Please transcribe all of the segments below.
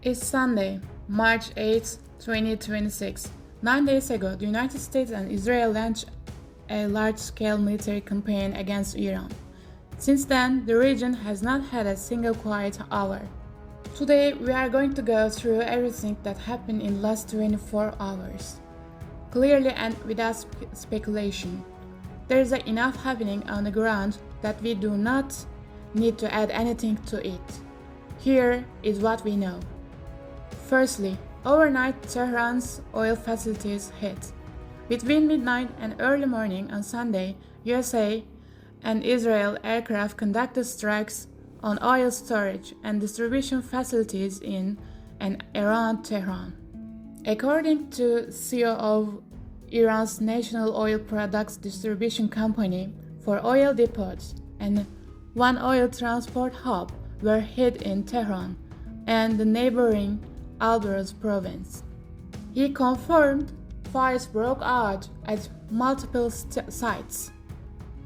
It's Sunday, March 8, 2026. 9 days ago, the United States and Israel launched a large-scale military campaign against Iran. Since then, the region has not had a single quiet hour. Today, we are going to go through everything that happened in the last 24 hours. Clearly and without speculation. There is enough happening on the ground that we do not need to add anything to it. Here is what we know. Firstly, overnight Tehran's oil facilities hit. Between midnight and early morning on Sunday, USA and Israel aircraft conducted strikes on oil storage and distribution facilities in and around Tehran. According to CEO of Iran's National Oil Products Distribution Company, four oil depots and one oil transport hub were hit in Tehran and the neighboring Alborz province. He confirmed fires broke out at multiple sites.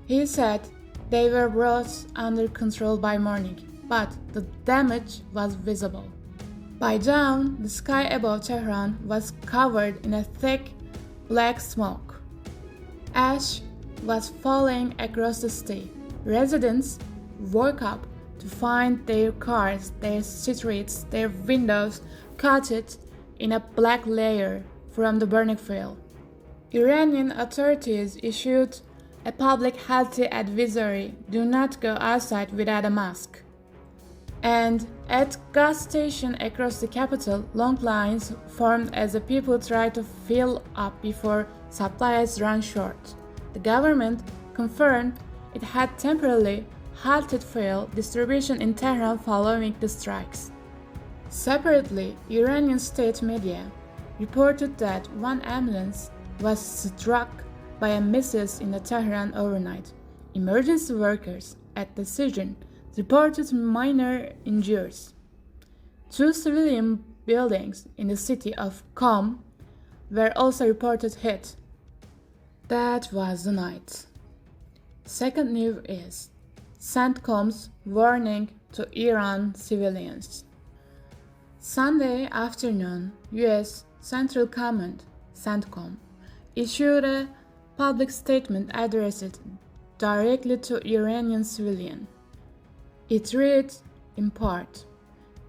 He said they were brought under control by morning, but the damage was visible. By dawn, the sky above Tehran was covered in a thick black smoke. Ash was falling across the city. Residents woke up to find their cars, their streets, their windows coated in a black layer from the burning fuel. Iranian authorities issued a public health advisory: do not go outside without a mask. And at gas stations across the capital, long lines formed as the people tried to fill up before supplies ran short. The government confirmed it had temporarily halted fuel distribution in Tehran following the strikes. Separately, Iranian state media reported that one ambulance was struck by a missile in Tehran overnight. Emergency workers at the scene reported minor injuries. Two civilian buildings in the city of Qom were also reported hit. That was the night. Second news is CENTCOM's warning to Iran civilians. Sunday afternoon, U.S. Central Command, CENTCOM, issued a public statement addressed directly to Iranian civilians. It read, in part,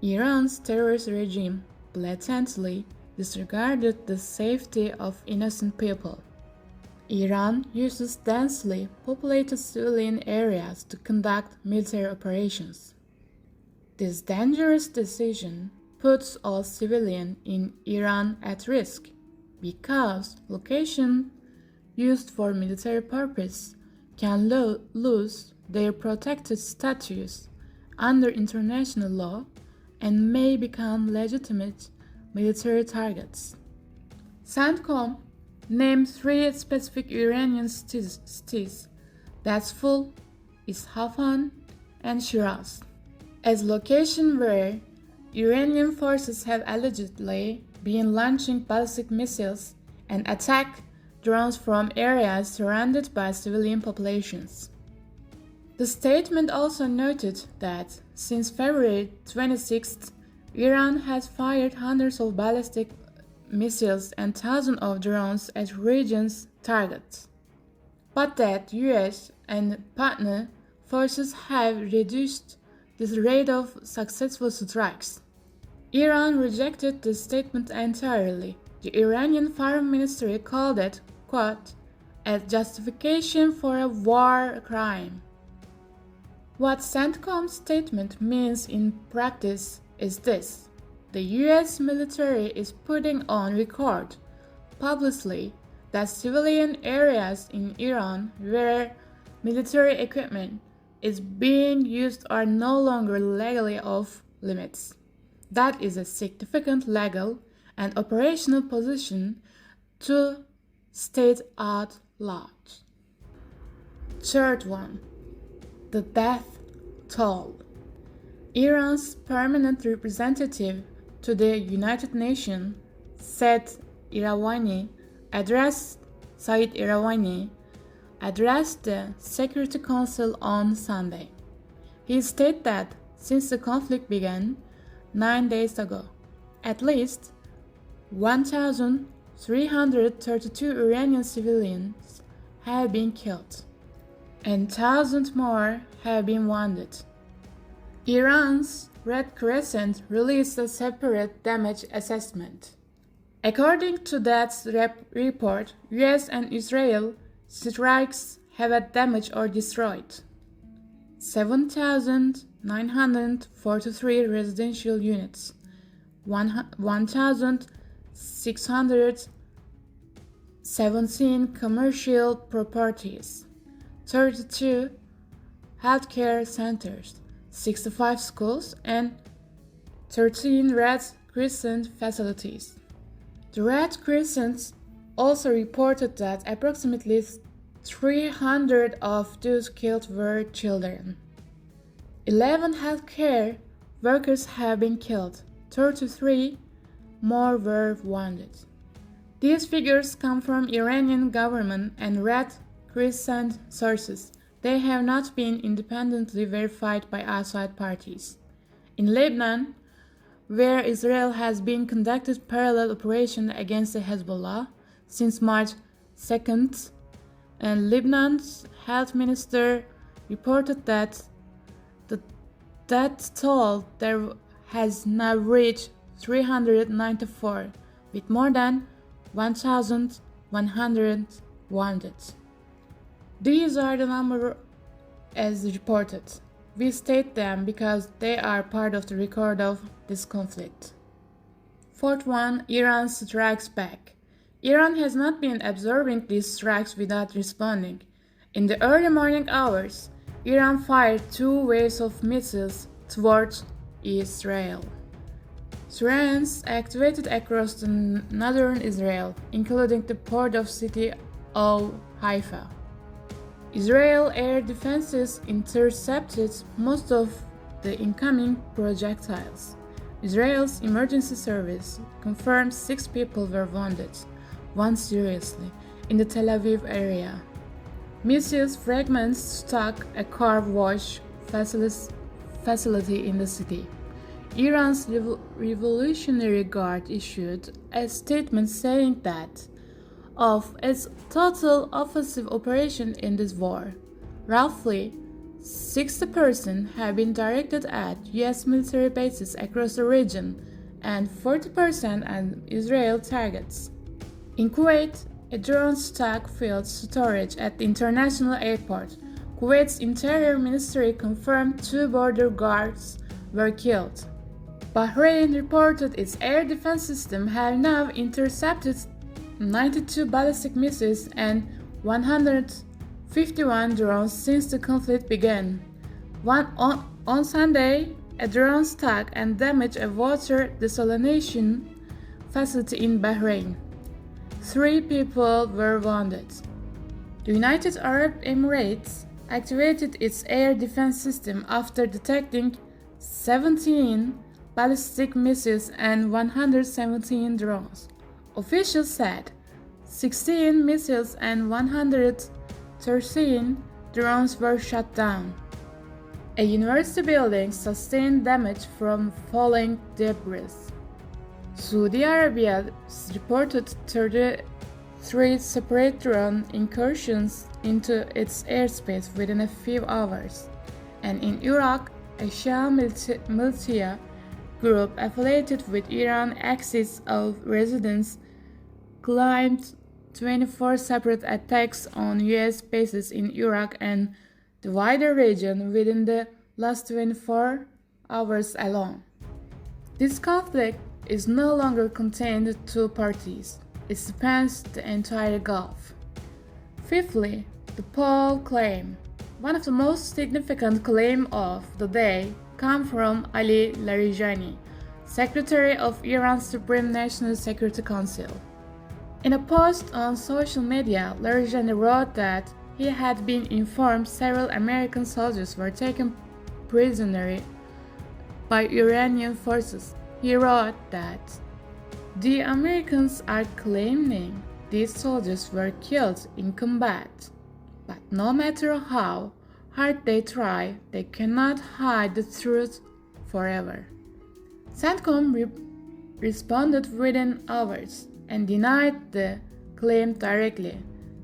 Iran's terrorist regime blatantly disregarded the safety of innocent people. Iran uses densely populated civilian areas to conduct military operations. This dangerous decision puts all civilians in Iran at risk because locations used for military purpose can lose their protected status under international law and may become legitimate military targets. CENTCOM named three specific Iranian cities: that's Full, Isfahan, and Shiraz, as locations where Iranian forces have allegedly been launching ballistic missiles and attack drones from areas surrounded by civilian populations. The statement also noted that since February 26th, Iran has fired hundreds of ballistic missiles and thousands of drones at region's targets, but that US and partner forces have reduced this rate of successful strikes. Iran rejected the statement entirely. The Iranian Foreign Ministry called it, quote, a justification for a war crime. What CENTCOM's statement means in practice is this: the US military is putting on record publicly that civilian areas in Iran where military equipment is being used are no longer legally off limits. That is a significant legal and operational position to state out loud. Third one, the death toll. Iran's permanent representative to the United Nations, Said Iravani, addressed the Security Council on Sunday. He stated that since the conflict began 9 days ago, At least 1,332 Iranian civilians have been killed, and thousands more have been wounded. Iran's Red Crescent released a separate damage assessment. According to that report, US and Israel strikes have damaged or destroyed 7,943 residential units, 1,617 commercial properties, 32 healthcare centers, 65 schools, and 13 Red Crescent facilities. The Red Crescent also reported that approximately 300 of those killed were children. 11 healthcare workers have been killed, 33 more were wounded. These figures come from Iranian government and Red Crescent sources. They have not been independently verified by outside parties. In Lebanon, where Israel has been conducted parallel operations against the Hezbollah since March 2nd, and Lebanon's health minister reported that the death toll there has now reached 394, with more than 1,100 wounded. These are the numbers as reported. We state them because they are part of the record of this conflict. Fourth one, Iran strikes back. Iran has not been observing these strikes without responding. In the early morning hours, Iran fired 2 waves of missiles towards Israel. Sirens activated across the northern Israel, including the port of city of Haifa. Israel air defenses intercepted most of the incoming projectiles. Israel's emergency service confirmed 6 people were wounded, 1 seriously, in the Tel Aviv area. Missiles fragments struck a car wash facility in the city. Iran's Revolutionary Guard issued a statement saying that of its total offensive operation in this war, roughly 60% have been directed at US military bases across the region and 40% at Israel targets. In Kuwait, a drone struck field storage at the international airport. Kuwait's Interior Ministry confirmed 2 border guards were killed. Bahrain reported its air defense system have now intercepted 92 ballistic missiles and 151 drones since the conflict began. On Sunday, a drone struck and damaged a water desalination facility in Bahrain. 3 people were wounded. The United Arab Emirates activated its air defense system after detecting 17 ballistic missiles and 117 drones. Officials said 16 missiles and 113 drones were shot down. A university building sustained damage from falling debris. Saudi Arabia reported 33 separate drone incursions into its airspace within a few hours. And in Iraq, a Shia militia group affiliated with Iran axis of resistance claimed 24 separate attacks on US bases in Iraq and the wider region within the last 24 hours alone. This conflict is no longer contained to 2 parties. It spans the entire Gulf. Fifthly, the POW claim. One of the most significant claims of the day comes from Ali Larijani, Secretary of Iran's Supreme National Security Council. In a post on social media, Larijani wrote that he had been informed several American soldiers were taken prisoner by Iranian forces. He wrote that the Americans are claiming these soldiers were killed in combat, but no matter how hard they try, they cannot hide the truth forever. CENTCOM responded within hours and denied the claim directly.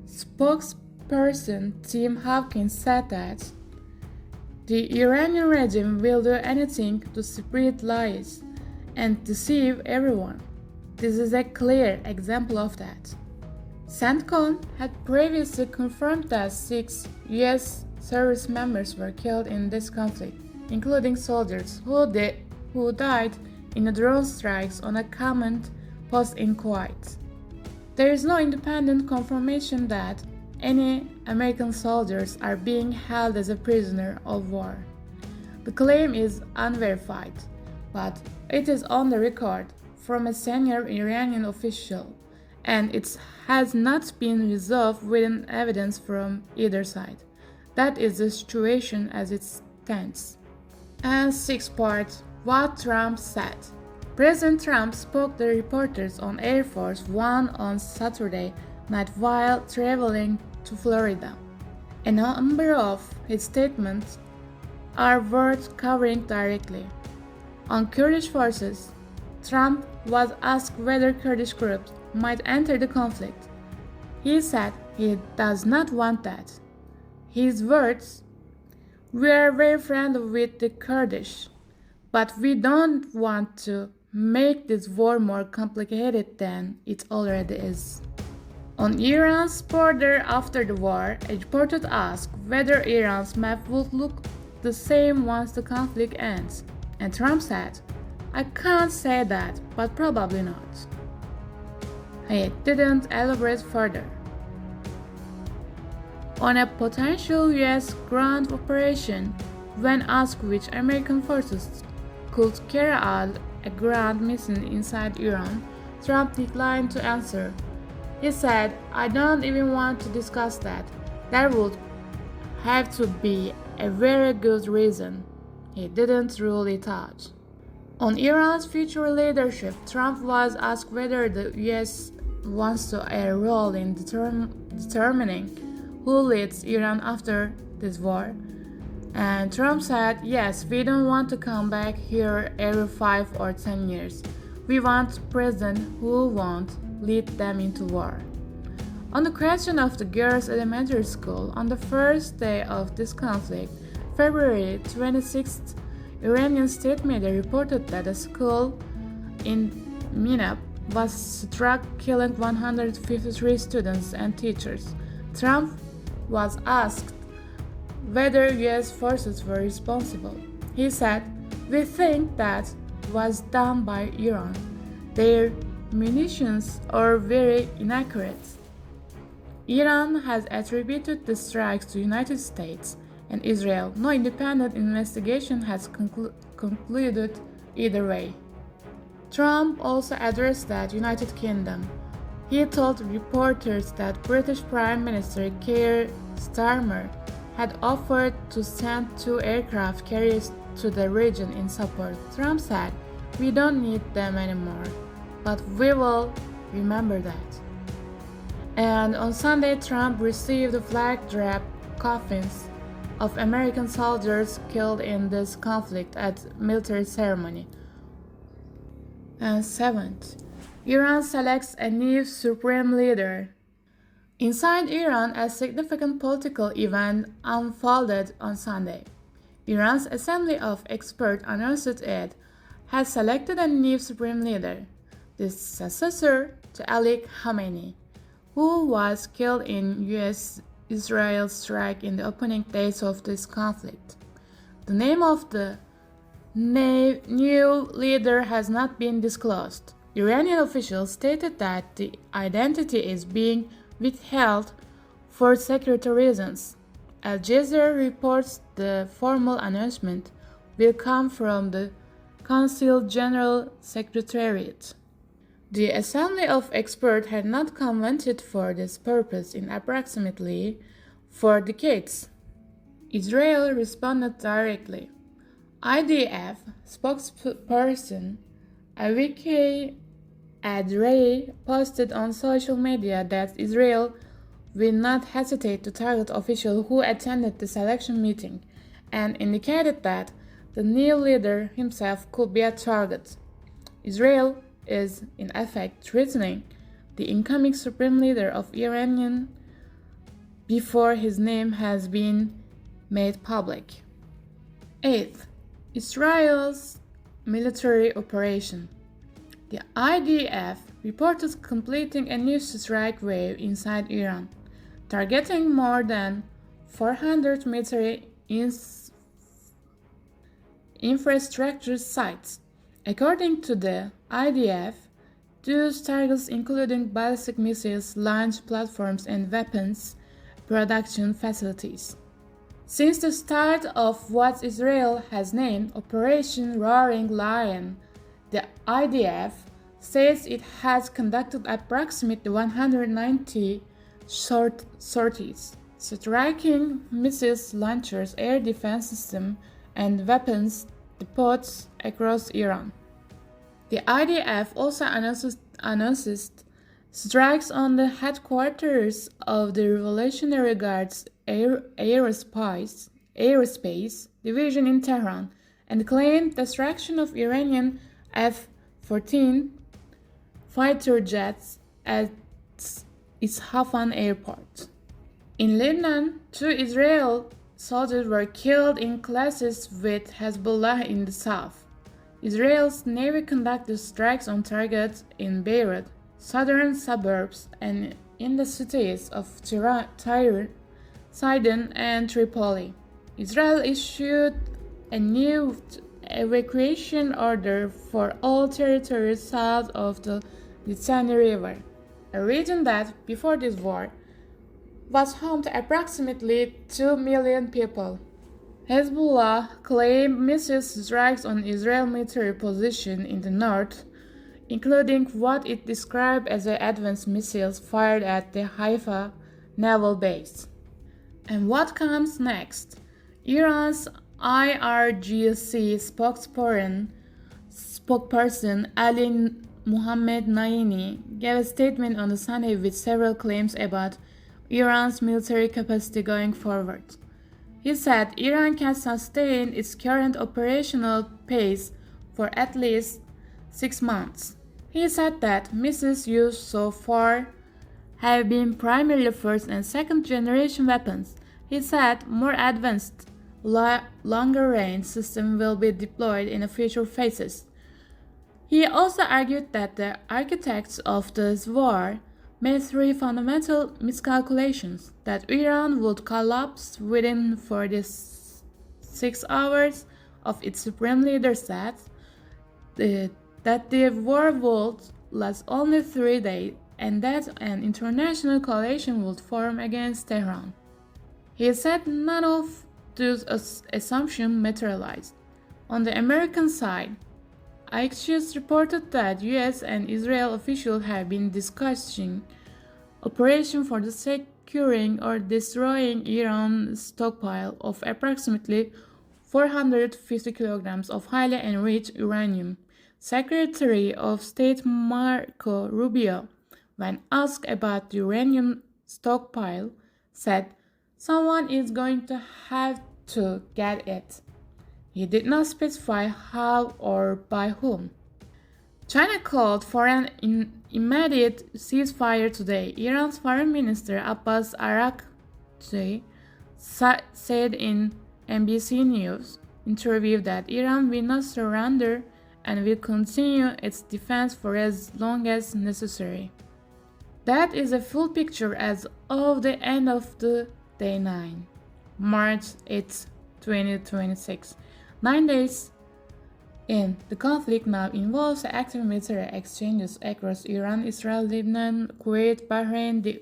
Spokesperson Tim Hawkins said that the Iranian regime will do anything to spread lies and deceive everyone. This is a clear example of that. CENTCOM had previously confirmed that 6 U.S. service members were killed in this conflict, including soldiers who died in drone strikes on a command post in Kuwait. There is no independent confirmation that any American soldiers are being held as a prisoner of war. The claim is unverified, but it is on the record from a senior Iranian official, and it has not been resolved with evidence from either side. That is the situation as it stands. And 6th part, what Trump said. President Trump spoke to reporters on Air Force One on Saturday night while traveling to Florida. A number of his statements are worth covering directly. On Kurdish forces, Trump was asked whether Kurdish groups might enter the conflict. He said he does not want that. His words, "We are very friendly with the Kurdish, but we don't want to make this war more complicated than it already is." On Iran's border after the war, a reporter asked whether Iran's map would look the same once the conflict ends, and Trump said, "I can't say that, but probably not." He didn't elaborate further. On a potential U.S. ground operation, when asked which American forces could carry out a ground mission inside Iran, Trump declined to answer. He said, "I don't even want to discuss that. There would have to be a very good reason." He didn't rule it out. On Iran's future leadership, Trump was asked whether the U.S. wants to play a role in determining who leads Iran after this war. And Trump said, "Yes, we don't want to come back here every 5 or 10 years. We want a president who won't lead them into war." On the question of the girls' elementary school, on the first day of this conflict, February 26th, Iranian state media reported that a school in Minab was struck, killing 153 students and teachers. Trump was asked whether U.S. forces were responsible. He said, "We think that was done by Iran. Their munitions are very inaccurate." Iran has attributed the strikes to the United States and Israel. No independent investigation has concluded either way. Trump also addressed the United Kingdom. He told reporters that British Prime Minister Keir Starmer had offered to send 2 aircraft carriers to the region in support. Trump said, "We don't need them anymore, but we will remember that." And on Sunday, Trump received the flag-draped coffins of American soldiers killed in this conflict at military ceremony. And 7th, Iran selects a new supreme leader. Inside Iran, a significant political event unfolded on Sunday. Iran's Assembly of Experts announced it has selected a new supreme leader, the successor to Ali Khamenei, who was killed in U.S.-Israel strike in the opening days of this conflict. The name of the new leader has not been disclosed. Iranian officials stated that the identity is being withheld for security reasons. Al Jazeera reports the formal announcement will come from the Council General Secretariat. The Assembly of Experts had not convened for this purpose in approximately 4 decades. Israel responded directly. IDF spokesperson Avike Adrei posted on social media that Israel will not hesitate to target officials who attended the selection meeting, and indicated that the new leader himself could be a target. Israel is in effect threatening the incoming supreme leader of Iranian before his name has been made public. 8th, Israel's military operation. The IDF reported completing a new strike wave inside Iran, targeting more than 400 military infrastructure sites. According to the IDF, those targets included ballistic missiles, launch platforms, and weapons production facilities. Since the start of what Israel has named Operation Roaring Lion, the IDF says it has conducted approximately 190 sorties, striking missiles launchers, air defense systems, and weapons depots across Iran. The IDF also announced strikes on the headquarters of the Revolutionary Guards Aerospace Division in Tehran and claimed destruction of Iranian F-14 fighter jets at its Hafan airport. In Lebanon, 2 Israeli soldiers were killed in clashes with Hezbollah in the south. Israel's Navy conducted strikes on targets in Beirut, southern suburbs, and in the cities of Tyre, Sidon, and Tripoli. Israel issued a new evacuation order for all territories south of the Litani River, a region that, before this war, was home to approximately 2 million people. Hezbollah claimed missile strikes on Israeli military positions in the north, including what it described as advanced missiles fired at the Haifa naval base. And what comes next? Iran's IRGC spokesperson Ali Mohammed Naini gave a statement on Sunday with several claims about Iran's military capacity going forward. He said Iran can sustain its current operational pace for at least 6 months. He said that missiles used so far have been primarily first and second generation weapons. He said more advanced, longer range systems will be deployed in the future phases. He also argued that the architects of this war made 3 fundamental miscalculations: that Iran would collapse within 46 hours of its supreme leader said, that the war would last only 3 days, and that an international coalition would form against Tehran. He said none of those assumptions materialized. On the American side, Axios reported that US and Israel officials have been discussing operations for the securing or destroying Iran's stockpile of approximately 450 kilograms of highly enriched uranium. Secretary of State Marco Rubio, when asked about the uranium stockpile, said, "Someone is going to have to get it." He did not specify how or by whom. China called for an immediate ceasefire today. Iran's Foreign Minister Abbas Araghchi said in NBC News interview that Iran will not surrender and will continue its defense for as long as necessary. That is a full picture as of the end of the day 9, March 8, 2026. 9 days in, the conflict now involves active military exchanges across Iran, Israel, Lebanon, Kuwait, Bahrain, the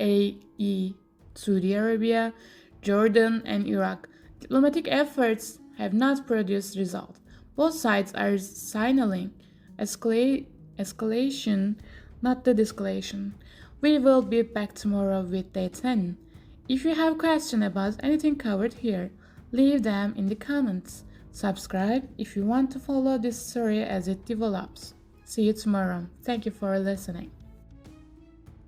UAE, Saudi Arabia, Jordan, and Iraq. Diplomatic efforts have not produced results. Both sides are signaling escalation, not the de-escalation. We will be back tomorrow with day 10. If you have questions about anything covered here, leave them in the comments. Subscribe if you want to follow this story as it develops. See you tomorrow. Thank you for listening.